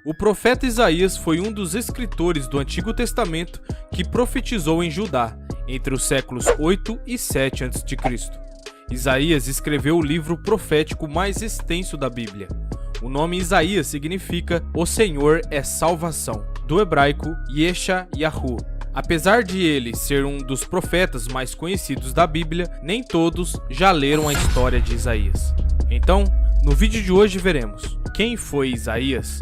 O profeta Isaías foi um dos escritores do Antigo Testamento que profetizou em Judá, entre os séculos 8 e 7 a.C. Isaías escreveu o livro profético mais extenso da Bíblia. O nome Isaías significa "O Senhor é salvação", do hebraico Yesha Yahu. Apesar de ele ser um dos profetas mais conhecidos da Bíblia, nem todos já leram a história de Isaías. Então, no vídeo de hoje veremos quem foi Isaías.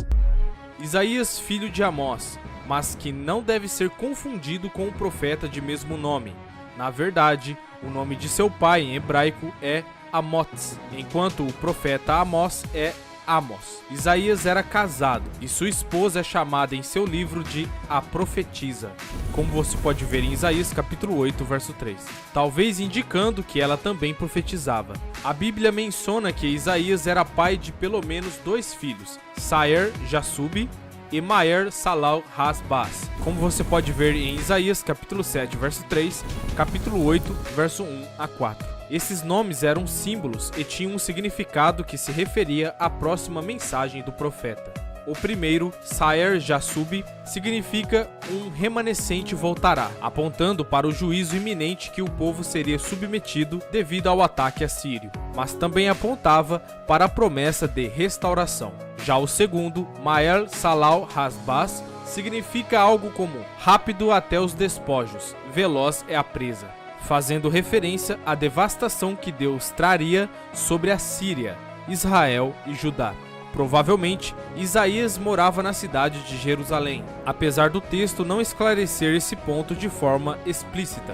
Isaías, filho de Amós, mas que não deve ser confundido com o profeta de mesmo nome. Na verdade, o nome de seu pai em hebraico é Amoz, enquanto o profeta Amós é Amos. Isaías era casado e sua esposa é chamada em seu livro de a profetisa, como você pode ver em Isaías capítulo 8, verso 3, talvez indicando que ela também profetizava. A Bíblia menciona que Isaías era pai de pelo menos 2 filhos, Saer Jasub e Maer Salal Hasbaz, como você pode ver em Isaías capítulo 7, verso 3, capítulo 8, verso 1 a 4. Esses nomes eram símbolos e tinham um significado que se referia à próxima mensagem do profeta. O primeiro, Saer Jasub, significa um remanescente voltará, apontando para o juízo iminente que o povo seria submetido devido ao ataque assírio, mas também apontava para a promessa de restauração. Já o segundo, Maer Salal Hasbaz, significa algo como rápido até os despojos, veloz é a presa, fazendo referência à devastação que Deus traria sobre a Síria, Israel e Judá. Provavelmente, Isaías morava na cidade de Jerusalém, apesar do texto não esclarecer esse ponto de forma explícita,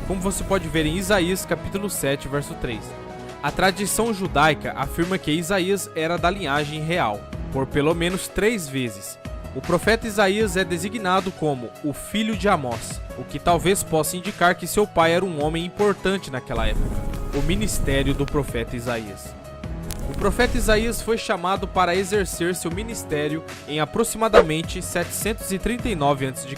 como você pode ver em Isaías capítulo 7, verso 3. A tradição judaica afirma que Isaías era da linhagem real, por pelo menos 3 vezes. O profeta Isaías é designado como o filho de Amós, o que talvez possa indicar que seu pai era um homem importante naquela época. O ministério do profeta Isaías. O profeta Isaías foi chamado para exercer seu ministério em aproximadamente 739 a.C.,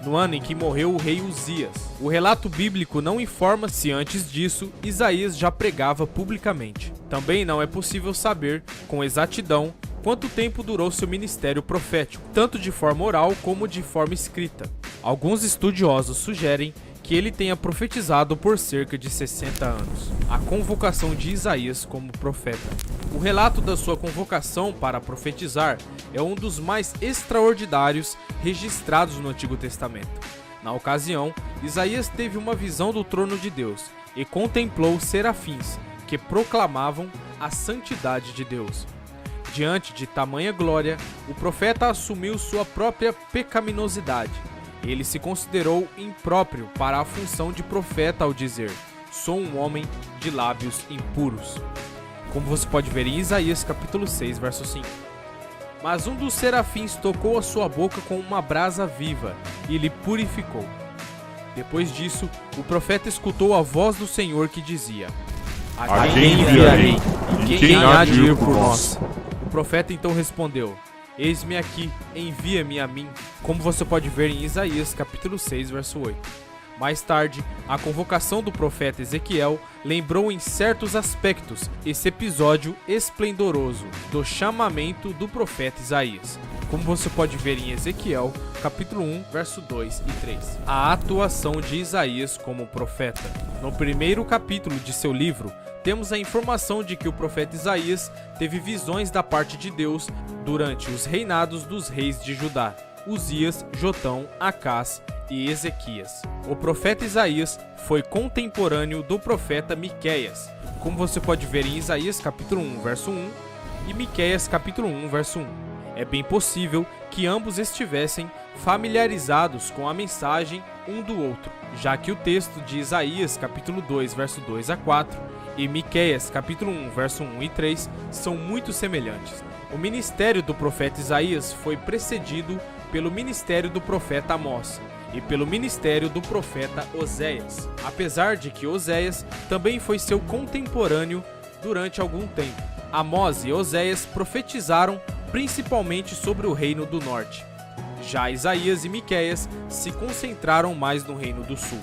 no ano em que morreu o rei Uzias. O relato bíblico não informa se antes disso Isaías já pregava publicamente. Também não é possível saber com exatidão quanto tempo durou seu ministério profético, tanto de forma oral como de forma escrita. Alguns estudiosos sugerem que ele tenha profetizado por cerca de 60 anos. A convocação de Isaías como profeta. O relato da sua convocação para profetizar é um dos mais extraordinários registrados no Antigo Testamento. Na ocasião, Isaías teve uma visão do trono de Deus e contemplou serafins que proclamavam a santidade de Deus. Diante de tamanha glória, o profeta assumiu sua própria pecaminosidade. Ele se considerou impróprio para a função de profeta ao dizer: "Sou um homem de lábios impuros", como você pode ver em Isaías capítulo 6, verso 5. Mas um dos serafins tocou a sua boca com uma brasa viva e lhe purificou. Depois disso, o profeta escutou a voz do Senhor que dizia: "A quem enviarei? E quem há de ir por nós?" O profeta então respondeu: "Eis-me aqui, envia-me a mim", como você pode ver em Isaías capítulo 6, verso 8. Mais tarde, a convocação do profeta Ezequiel lembrou em certos aspectos esse episódio esplendoroso do chamamento do profeta Isaías, como você pode ver em Ezequiel capítulo 1, verso 2 e 3. A atuação de Isaías como profeta. No primeiro capítulo de seu livro, temos a informação de que o profeta Isaías teve visões da parte de Deus durante os reinados dos reis de Judá, Uzias, Jotão, Acás e Ezequias. O profeta Isaías foi contemporâneo do profeta Miqueias, como você pode ver em Isaías capítulo 1, verso 1 e Miqueias capítulo 1, verso 1. É bem possível que ambos estivessem familiarizados com a mensagem um do outro, já que o texto de Isaías capítulo 2, verso 2 a 4 e Miqueias capítulo 1, verso 1 e 3 são muito semelhantes. O ministério do profeta Isaías foi precedido pelo ministério do profeta Amós e pelo ministério do profeta Oséias, apesar de que Oséias também foi seu contemporâneo durante algum tempo. Amós e Oséias profetizaram principalmente sobre o reino do norte. Já Isaías e Miqueias se concentraram mais no reino do sul.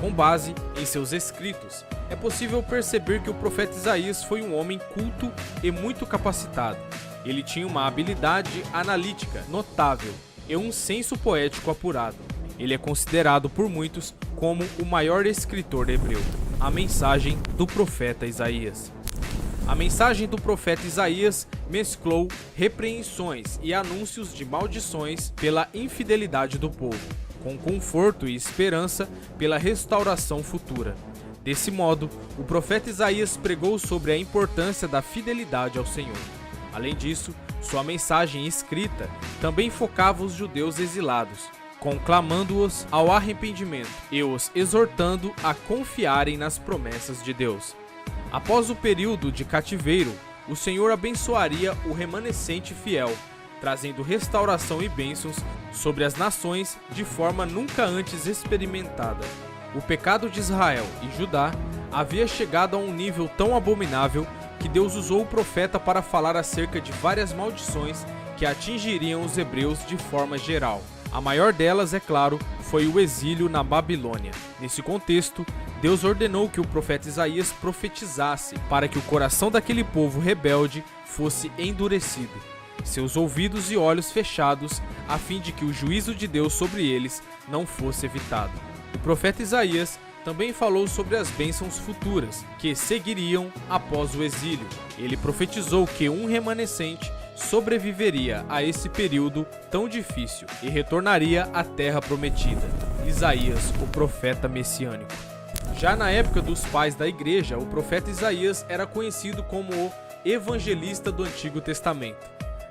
Com base em seus escritos, é possível perceber que o profeta Isaías foi um homem culto e muito capacitado. Ele tinha uma habilidade analítica notável e um senso poético apurado. Ele é considerado por muitos como o maior escritor hebreu. A mensagem do profeta Isaías. A mensagem do profeta Isaías mesclou repreensões e anúncios de maldições pela infidelidade do povo, com conforto e esperança pela restauração futura. Desse modo, o profeta Isaías pregou sobre a importância da fidelidade ao Senhor. Além disso, sua mensagem escrita também focava os judeus exilados, conclamando-os ao arrependimento e os exortando a confiarem nas promessas de Deus. Após o período de cativeiro, o Senhor abençoaria o remanescente fiel, trazendo restauração e bênçãos sobre as nações de forma nunca antes experimentada. O pecado de Israel e Judá havia chegado a um nível tão abominável que Deus usou o profeta para falar acerca de várias maldições que atingiriam os hebreus de forma geral. A maior delas, é claro, foi o exílio na Babilônia. Nesse contexto, Deus ordenou que o profeta Isaías profetizasse para que o coração daquele povo rebelde fosse endurecido, seus ouvidos e olhos fechados, a fim de que o juízo de Deus sobre eles não fosse evitado. O profeta Isaías também falou sobre as bênçãos futuras que seguiriam após o exílio. Ele profetizou que um remanescente sobreviveria a esse período tão difícil e retornaria à terra prometida. Isaías, o profeta messiânico. Já na época dos pais da igreja, o profeta Isaías era conhecido como o evangelista do Antigo Testamento.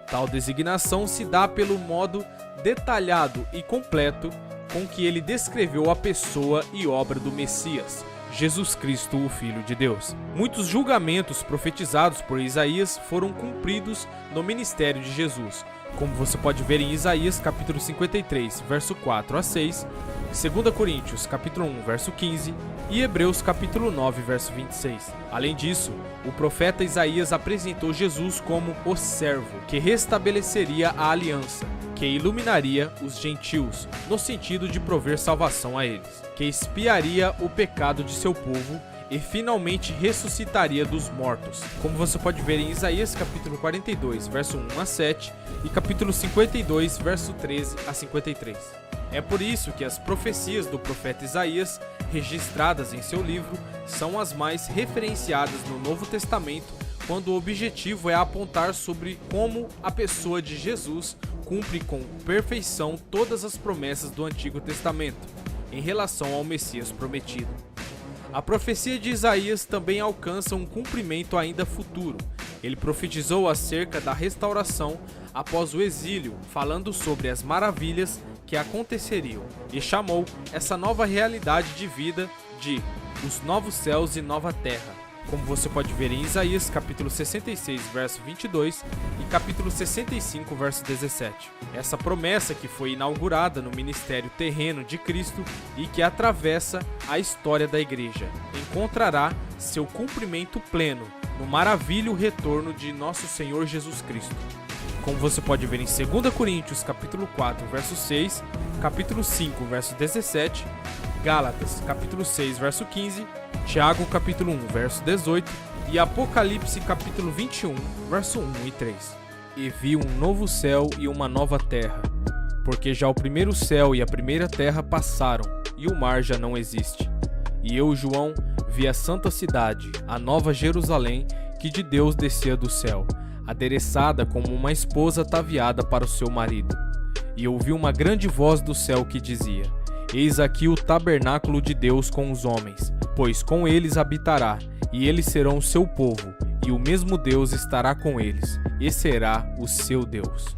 Tal designação se dá pelo modo detalhado e completo com que ele descreveu a pessoa e obra do Messias, Jesus Cristo, o Filho de Deus. Muitos julgamentos profetizados por Isaías foram cumpridos no ministério de Jesus, como você pode ver em Isaías capítulo 53, verso 4 a 6, 2 Coríntios capítulo 1, verso 15 e Hebreus capítulo 9, verso 26. Além disso, o profeta Isaías apresentou Jesus como o servo que restabeleceria a aliança, que iluminaria os gentios, no sentido de prover salvação a eles, que expiaria o pecado de seu povo e finalmente ressuscitaria dos mortos, como você pode ver em Isaías capítulo 42, verso 1 a 7 e capítulo 52, verso 13 a 53. É por isso que as profecias do profeta Isaías, registradas em seu livro, são as mais referenciadas no Novo Testamento, quando o objetivo é apontar sobre como a pessoa de Jesus cumpre com perfeição todas as promessas do Antigo Testamento em relação ao Messias prometido. A profecia de Isaías também alcança um cumprimento ainda futuro. Ele profetizou acerca da restauração após o exílio, falando sobre as maravilhas que aconteceriam, e chamou essa nova realidade de vida de os novos céus e nova terra, como você pode ver em Isaías capítulo 66, verso 22 e capítulo 65, verso 17. Essa promessa que foi inaugurada no ministério terreno de Cristo e que atravessa a história da igreja, encontrará seu cumprimento pleno no maravilhoso retorno de nosso Senhor Jesus Cristo. Como você pode ver em 2 Coríntios capítulo 4, verso 6, capítulo 5, verso 17, Gálatas capítulo 6, verso 15, Tiago capítulo 1, verso 18 e Apocalipse capítulo 21, verso 1 e 3. E vi um novo céu e uma nova terra, porque já o primeiro céu e a primeira terra passaram, e o mar já não existe. E eu, João, vi a santa cidade, a nova Jerusalém, que de Deus descia do céu, adereçada como uma esposa ataviada para o seu marido. E ouvi uma grande voz do céu que dizia: Eis aqui o tabernáculo de Deus com os homens, pois com eles habitará, e eles serão o seu povo, e o mesmo Deus estará com eles, e será o seu Deus.